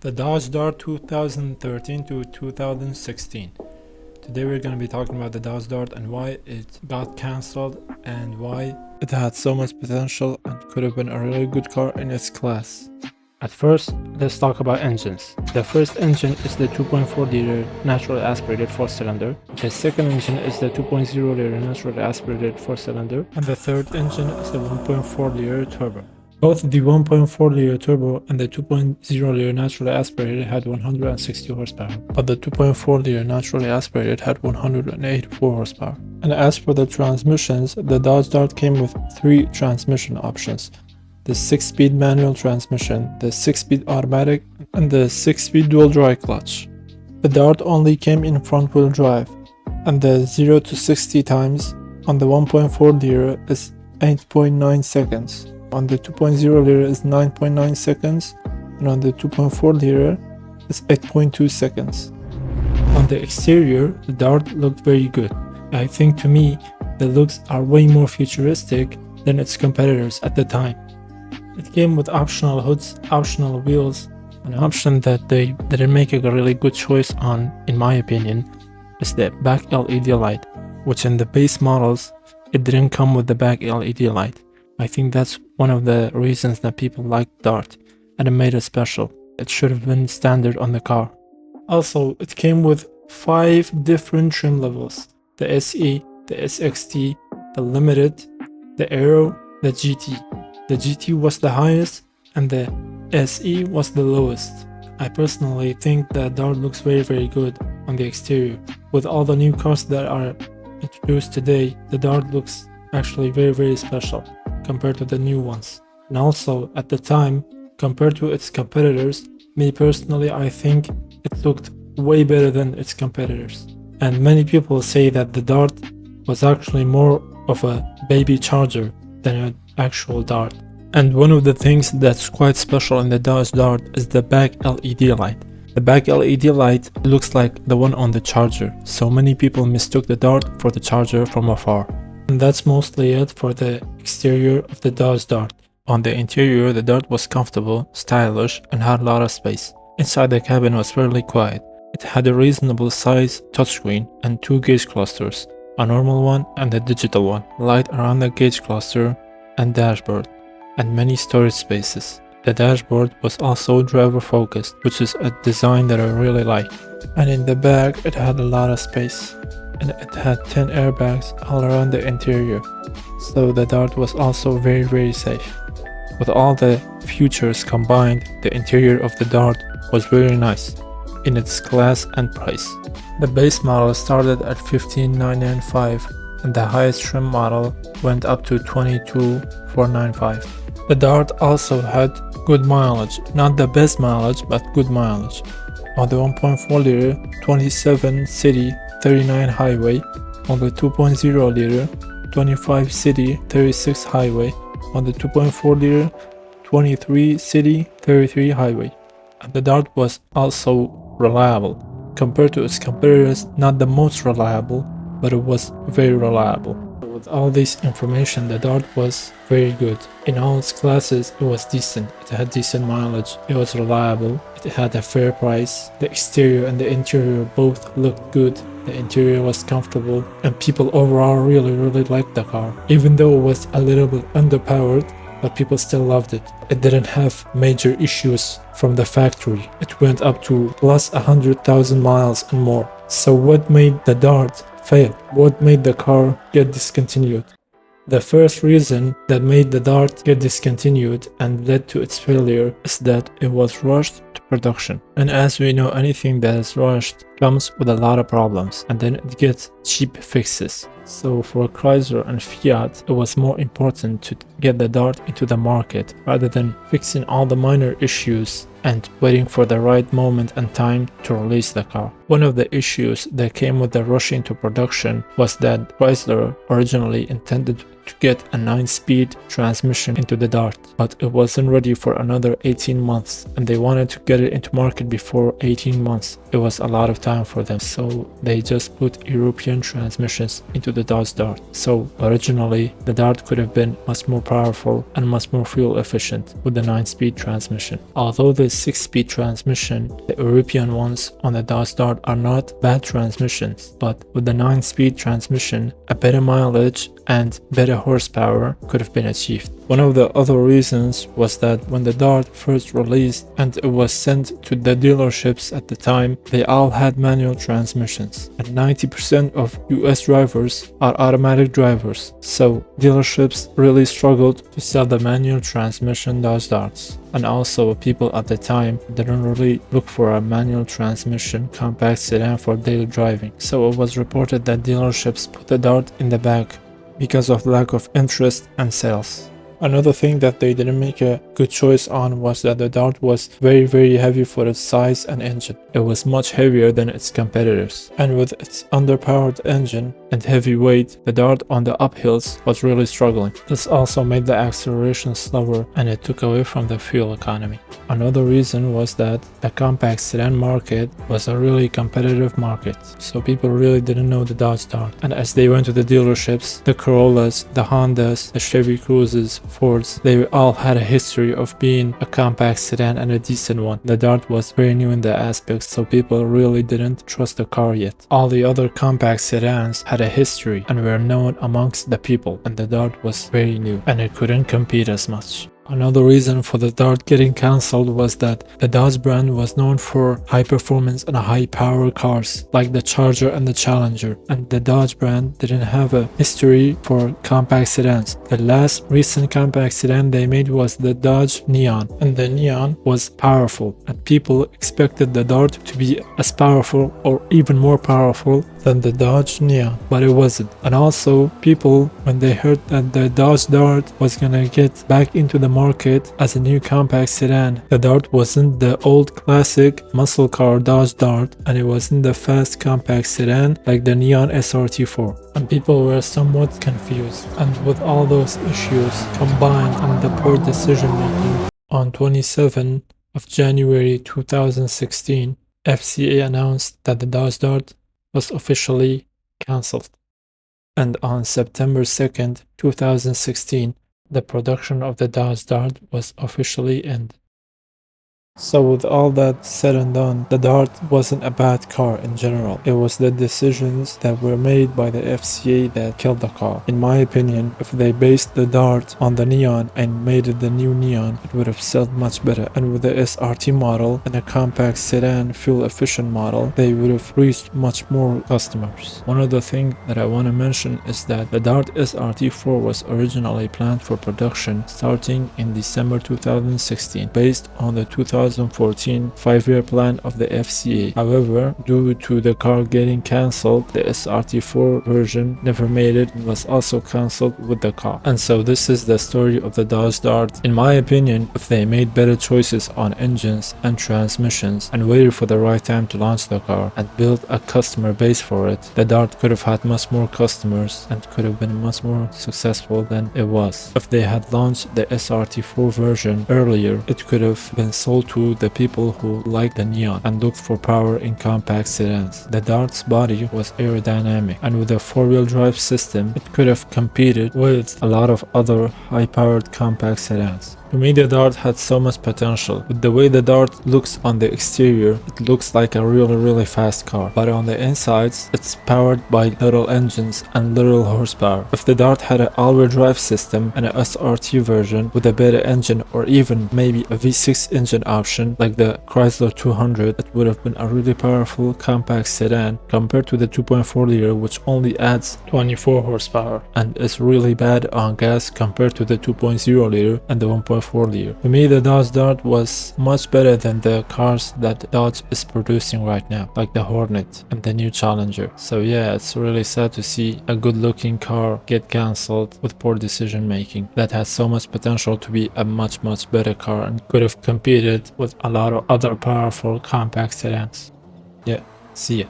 The Dodge Dart 2013 to 2016. Today we're going to be talking about the Dodge Dart and why it got cancelled and why it had so much potential and could have been a really good car in its class. At first, let's talk about engines. The first engine is the 2.4 liter naturally aspirated 4-cylinder. The second engine is the 2.0 liter naturally aspirated 4-cylinder. And the third engine is the 1.4 liter turbo. Both the 1.4 liter turbo and the 2.0 liter naturally aspirated had 160 horsepower, but the 2.4 liter naturally aspirated had 184 horsepower. And as for the transmissions, the Dodge Dart came with 3 transmission options: the 6-speed manual transmission, the 6-speed automatic, and the 6-speed dual dry clutch. The Dart only came in front-wheel drive, and the 0 to 60 times on the 1.4 liter is 8.9 seconds. On the 2.0 liter is 9.9 seconds, and on the 2.4 liter is 8.2 seconds. On the exterior, the Dart looked very good. I think to me, the looks are way more futuristic than its competitors at the time. It came with optional hoods, optional wheels. An option that they didn't make a really good choice on, in my opinion, is the back LED light, which in the base models, it didn't come with the back LED light. I think that's one of the reasons that people liked Dart, and it made it special. It should have been standard on the car. Also, it came with 5 different trim levels: the SE, the SXT, the Limited, the Aero, the GT. The GT was the highest and the SE was the lowest. I personally think that Dart looks very good on the exterior. With all the new cars that are introduced today, the Dart looks actually very special compared to the new ones. And also, at the time, compared to its competitors, me personally, I think it looked way better than its competitors. And many people say that the Dart was actually more of a baby Charger than an actual Dart. And one of the things that's quite special in the Dodge Dart is the back LED light. The back LED light looks like the one on the Charger, so many people mistook the Dart for the Charger from afar. And that's mostly it for the exterior of the Dodge Dart. On the interior, the Dart was comfortable, stylish, and had a lot of space. Inside the cabin was fairly quiet. It had a reasonable size touchscreen and 2 gauge clusters, a normal one and a digital one, light around the gauge cluster and dashboard, and many storage spaces. The dashboard was also driver focused, which is a design that I really like. And in the back, it had a lot of space. And it had 10 airbags all around the interior, so the Dart was also very safe. With all the features combined, the interior of the Dart was very nice in its class and price. The base model started at $15,995 and the highest trim model went up to $22,495. The Dart also had good mileage, not the best mileage but good mileage. On the 1.4 liter, 27 city, 39 highway. On the 2.0 liter, 25 city, 36 highway. On the 2.4 liter, 23 city, 33 highway. And the Dart was also reliable. Compared to its competitors, not the most reliable, but it was very reliable. With all this information, the Dart was very good. In all its classes, it was decent. It had decent mileage, it was reliable, it had a fair price. The exterior and the interior both looked good. The interior was comfortable, and people overall really liked the car. Even though it was a little bit underpowered, but people still loved it. It didn't have major issues from the factory. It went up to plus 100,000 miles and more. So what made the Dart fail? What made the car get discontinued? The first reason that made the Dart get discontinued and led to its failure is that it was rushed to production. And as we know, anything that is rushed comes with a lot of problems, and then it gets cheap fixes. So for Chrysler and Fiat, it was more important to get the Dart into the market rather than fixing all the minor issues and waiting for the right moment and time to release the car. One of the issues that came with the rushing to production was that Chrysler originally intended to get a 9-speed transmission into the Dart, but it wasn't ready for another 18 months, and they wanted to get it into market before 18 months. It was a lot of time for them, so they just put European transmissions into the Dodge Dart. So originally, the Dart could have been much more powerful and much more fuel efficient with the 9-speed transmission. Although the 6-speed transmission, the European ones on the Dodge Dart are not bad transmissions, but with the 9-speed transmission, a better mileage and better horsepower could have been achieved. One of the other reasons was that when the Dart first released and it was sent to the dealerships at the time, they all had manual transmissions, and 90% of US drivers are automatic drivers, so dealerships really struggled to sell the manual transmission Dodge Darts. And also, people at the time didn't really look for a manual transmission compact sedan for daily driving, so it was reported that dealerships put the Dart in the back because of lack of interest and sales. Another thing that they didn't make a good choice on was that the Dart was very heavy for its size and engine. It was much heavier than its competitors, and with its underpowered engine and heavy weight, the Dart on the uphills was really struggling. This also made the acceleration slower, and it took away from the fuel economy. Another reason was that the compact sedan market was a really competitive market, so people really didn't know the Dodge Dart. And as they went to the dealerships, the Corollas, the Hondas, the Chevy Cruzes, Fords, they all had a history of being a compact sedan and a decent one. The Dart was very new in the aspects, so people really didn't trust the car yet. All the other compact sedans had a history and were known amongst the people, and the Dart was very new and it couldn't compete as much. Another reason for the Dart getting cancelled was that the Dodge brand was known for high performance and high power cars like the Charger and the Challenger, and the Dodge brand didn't have a history for compact sedans. The last recent compact sedan they made was the Dodge Neon, and the Neon was powerful, and people expected the Dart to be as powerful or even more powerful than the Dodge Neon, but it wasn't. And also, people, when they heard that the Dodge Dart was gonna get back into the market as a new compact sedan, the Dart wasn't the old classic muscle car Dodge Dart, and it wasn't the fast compact sedan like the Neon SRT4, and people were somewhat confused. And with all those issues combined and the poor decision making, on 27th of January 2016, FCA announced that the Dodge Dart was officially cancelled. And on September 2nd, 2016, the production of the Dodge Dart was officially ended. So with all that said and done, the Dart wasn't a bad car in general. It was the decisions that were made by the FCA that killed the car. In my opinion, if they based the Dart on the Neon and made it the new Neon, it would have sold much better. And with the SRT model and a compact sedan fuel efficient model, they would have reached much more customers. One other thing that I want to mention is that the Dart SRT4 was originally planned for production starting in December 2016 based on the 2014 5-year plan of the FCA. However, due to the car getting cancelled, the SRT4 version never made it and was also cancelled with the car. And so this is the story of the Dodge Dart. In my opinion, if they made better choices on engines and transmissions and waited for the right time to launch the car and build a customer base for it, the Dart could have had much more customers and could have been much more successful than it was. If they had launched the SRT4 version earlier, it could have been sold to the people who liked the Neon and looked for power in compact sedans. The Dart's body was aerodynamic, and with a 4-wheel drive system, it could have competed with a lot of other high-powered compact sedans. To me, the Dart had so much potential. With the way the Dart looks on the exterior, it looks like a really fast car. But on the insides, it's powered by little engines and little horsepower. If the Dart had an all-wheel drive system and a SRT version with a better engine, or even maybe a V6 engine option like the Chrysler 200, it would have been a really powerful compact sedan compared to the 2.4 liter, which only adds 24 horsepower and is really bad on gas compared to the 2.0 liter and the 1.4 liter. To me, the Dodge Dart was much better than the cars that Dodge is producing right now, like the Hornet and the new Challenger. So yeah, it's really sad to see a good looking car get cancelled with poor decision making that has so much potential to be a much better car and could have competed with a lot of other powerful compact sedans. Yeah, see ya.